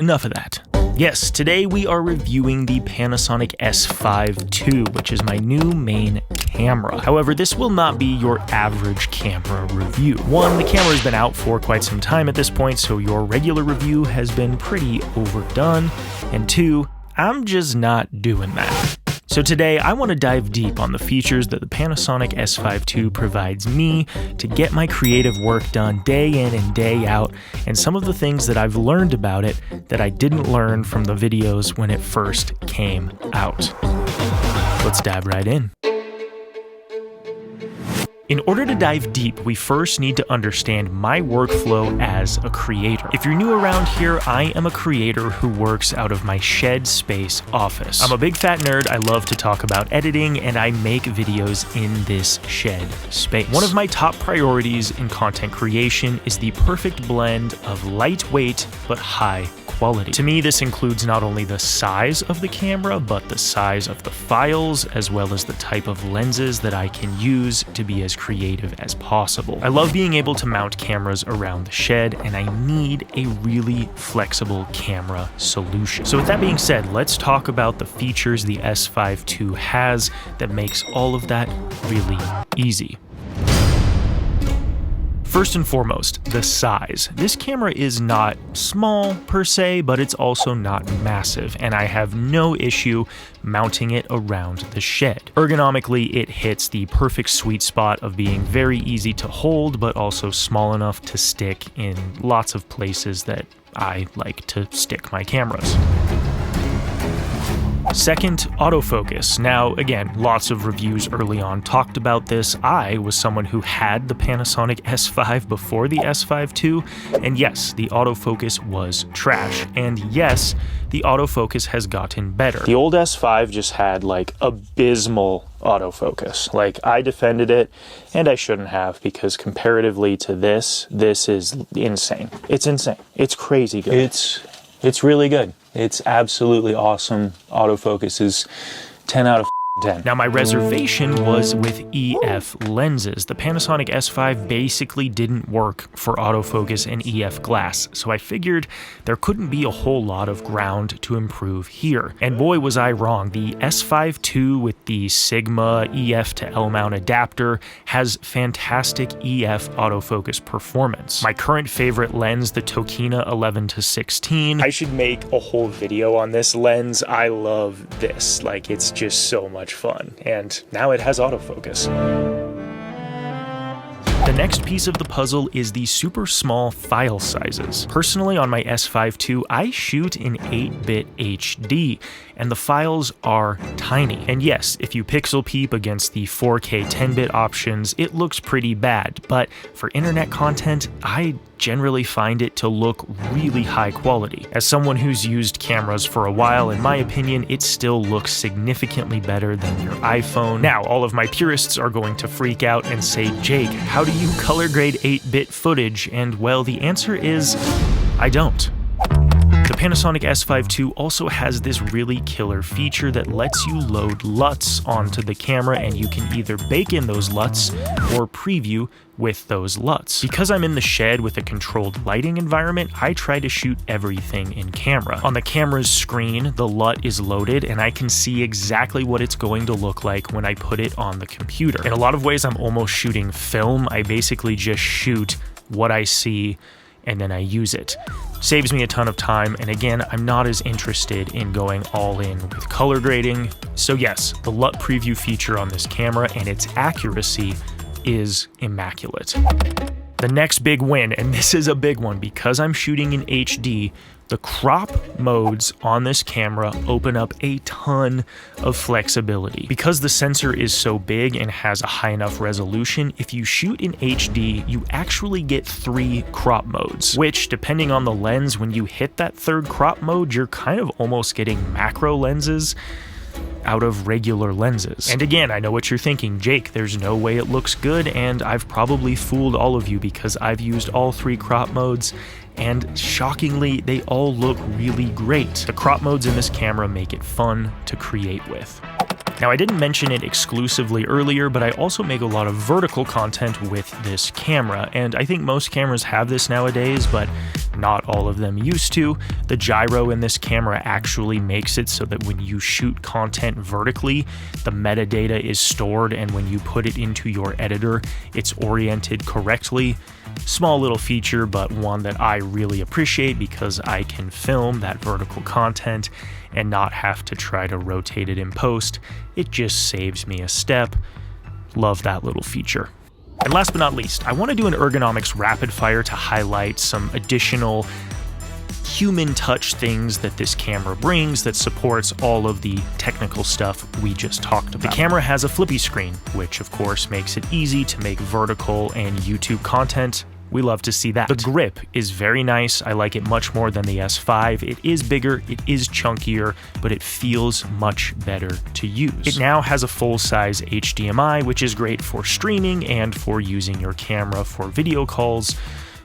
enough of that. Yes, today we are reviewing the Panasonic S5II, which is my new main camera. However, this will not be your average camera review. One, the camera has been out for quite some time at this point, so your regular review has been pretty overdone. And two, I'm just not doing that. So today, I want to dive deep on the features that the Panasonic S5II provides me to get my creative work done day in and day out, and some of the things that I've learned about it that I didn't learn from the videos when it first came out. Let's dive right in. In order to dive deep, we first need to understand my workflow as a creator. If you're new around here, I am a creator who works out of my shed space office. I'm a big fat nerd, I love to talk about editing, and I make videos in this shed space. One of my top priorities in content creation is the perfect blend of lightweight but high quality. To me, this includes not only the size of the camera, but the size of the files, as well as the type of lenses that I can use to be as creative as possible. I love being able to mount cameras around the shed, and I need a really flexible camera solution. So with that being said, let's talk about the features the S5II has that makes all of that really easy. First and foremost, the size. This camera is not small per se, but it's also not massive, and I have no issue mounting it around the shed. Ergonomically, it hits the perfect sweet spot of being very easy to hold, but also small enough to stick in lots of places that I like to stick my cameras. Second, autofocus. Now, again, lots of reviews early on talked about this. I was someone who had the Panasonic S5 before the S5II, and yes, the autofocus was trash. And yes, the autofocus has gotten better. The old S5 just had like abysmal autofocus. Like, I defended it, and I shouldn't have, because comparatively to this is insane. It's insane. It's crazy good. It's really good. It's absolutely awesome. Autofocus is 10 out of 10. Now, my reservation was with EF lenses. The Panasonic S5 basically didn't work for autofocus and EF glass, so I figured there couldn't be a whole lot of ground to improve here. And boy, was I wrong. The S5II with the Sigma EF to L mount adapter has fantastic EF autofocus performance. My current favorite lens, the Tokina 11-16. I should make a whole video on this lens. I love this. Like, it's just so much fun, and now it has autofocus. The next piece of the puzzle is the super small file sizes. Personally, on my S5II, I shoot in 8-bit HD, and the files are tiny. And yes, if you pixel peep against the 4K 10-bit options, it looks pretty bad, but for internet content, I generally find it to look really high quality. As someone who's used cameras for a while, in my opinion, it still looks significantly better than your iPhone. Now, all of my purists are going to freak out and say, Jake, how do you color grade 8-bit footage? And well, the answer is, I don't. The Panasonic S5II also has this really killer feature that lets you load LUTs onto the camera, and you can either bake in those LUTs or preview with those LUTs. Because I'm in the shed with a controlled lighting environment, I try to shoot everything in camera. On the camera's screen, the LUT is loaded, and I can see exactly what it's going to look like when I put it on the computer. In a lot of ways, I'm almost shooting film. I basically just shoot what I see and then I use it. Saves me a ton of time, and again, I'm not as interested in going all in with color grading. So yes, the Lut Preview feature on this camera and its accuracy is immaculate. The next big win, and this is a big one because I'm shooting in HD, the crop modes on this camera open up a ton of flexibility. Because the sensor is so big and has a high enough resolution, if you shoot in HD, you actually get 3 crop modes, which, depending on the lens, when you hit that third crop mode, you're kind of almost getting macro lenses out of regular lenses. And again, I know what you're thinking, Jake, there's no way it looks good, and I've probably fooled all of you because I've used all 3 crop modes, and shockingly, they all look really great. The crop modes in this camera make it fun to create with. Now, I didn't mention it exclusively earlier, but I also make a lot of vertical content with this camera, and I think most cameras have this nowadays, but Not all of them used to. The gyro in this camera actually makes it so that when you shoot content vertically, the metadata is stored, and when you put it into your editor, it's oriented correctly. Small little feature, but one that I really appreciate because I can film that vertical content and not have to try to rotate it in post. It just saves me a step. Love that little feature. And last but not least, I want to do an Ergonomics rapid fire to highlight some additional human touch things that this camera brings that supports all of the technical stuff we just talked about. The camera has a flippy screen, which of course makes it easy to make vertical and YouTube content. We love to see that. The grip is very nice. I like it much more than the S5. It is bigger, it is chunkier, but it feels much better to use. It now has a full-size HDMI, which is great for streaming and for using your camera for video calls,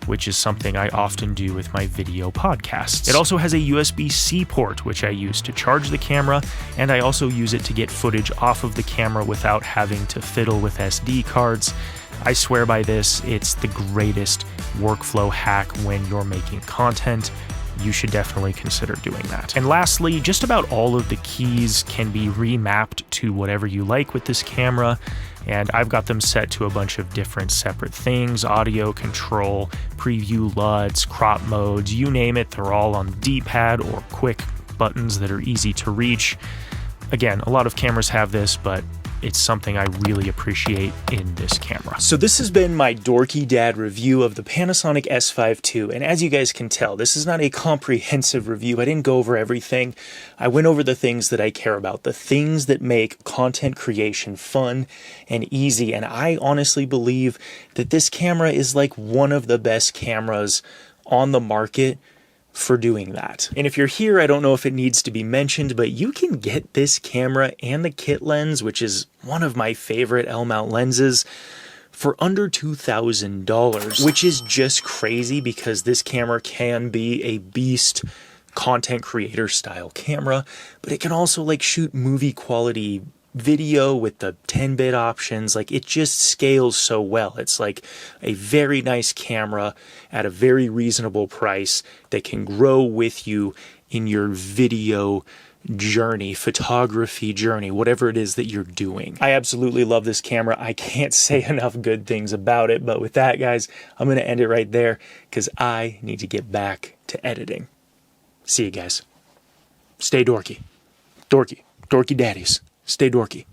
which is something I often do with my video podcasts. It also has a USB-C port, which I use to charge the camera, and I also use it to get footage off of the camera without having to fiddle with SD cards. I swear by this, it's the greatest workflow hack when you're making content. You should definitely consider doing that. And lastly, just about all of the keys can be remapped to whatever you like with this camera, and I've got them set to a bunch of different separate things: audio control, preview LUTs, crop modes, you name it, they're all on the D-pad or quick buttons that are easy to reach. Again, a lot of cameras have this, but it's something I really appreciate in this camera. So this has been my dorky dad review of the Panasonic S5II, and as you guys can tell, this is not a comprehensive review. I didn't go over everything. I went over the things that I care about, the things that make content creation fun and easy, and I honestly believe that this camera is like one of the best cameras on the market for doing that. And if you're here, I don't know if it needs to be mentioned, but you can get this camera and the kit lens, which is one of my favorite L-mount lenses, for under $2,000, which is just crazy because this camera can be a beast content creator style camera, but it can also like shoot movie quality video with the 10-bit options. Like, it just scales so well. It's like a very nice camera at a very reasonable price that can grow with you in your video journey, photography journey, whatever it is that you're doing. I absolutely love this camera. I can't say enough good things about it, but with that, guys, I'm going to end it right there because I need to get back to editing. See you guys. Stay dorky. Dorky. Dorky daddies. Stay dorky.